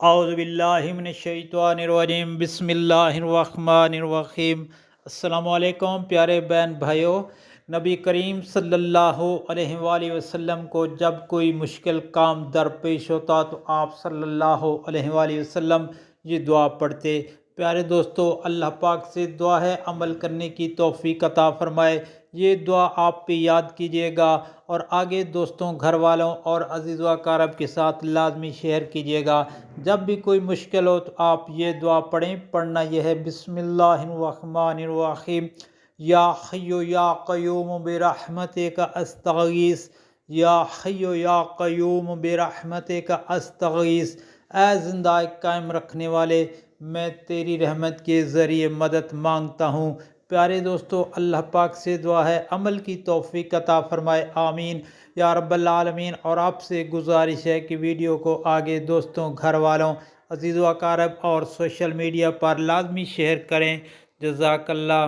اعوذ باللہ من الشیطان الرجیم، بسم اللہ الرحمن الرحیم۔ السلام علیکم پیارے بہن بھائیوں، نبی کریم صلی اللہ علیہ وآلہ وسلم کو جب کوئی مشکل کام درپیش ہوتا تو آپ صلی اللہ علیہ وآلہ وسلم یہ دعا پڑھتے۔ پیارے دوستو، اللہ پاک سے دعا ہے عمل کرنے کی توفیق عطا فرمائے۔ یہ دعا آپ پہ یاد کیجئے گا اور آگے دوستوں، گھر والوں اور عزیز و اقارب کے ساتھ لازمی شیئر کیجئے گا۔ جب بھی کوئی مشکل ہو تو آپ یہ دعا پڑھیں۔ پڑھنا یہ ہے: بسم اللہ الرحمن الرحیم، یا حی یا قیوم برحمتک استغیث، یا حی یا قیوم برحمتک استغیث۔ اے زندہ قائم رکھنے والے، میں تیری رحمت کے ذریعے مدد مانگتا ہوں۔ پیارے دوستو، اللہ پاک سے دعا ہے عمل کی توفیق عطا فرمائے، آمین یا رب العالمین۔ اور آپ سے گزارش ہے کہ ویڈیو کو آگے دوستوں، گھر والوں، عزیز و اقارب اور سوشل میڈیا پر لازمی شیئر کریں۔ جزاک اللہ۔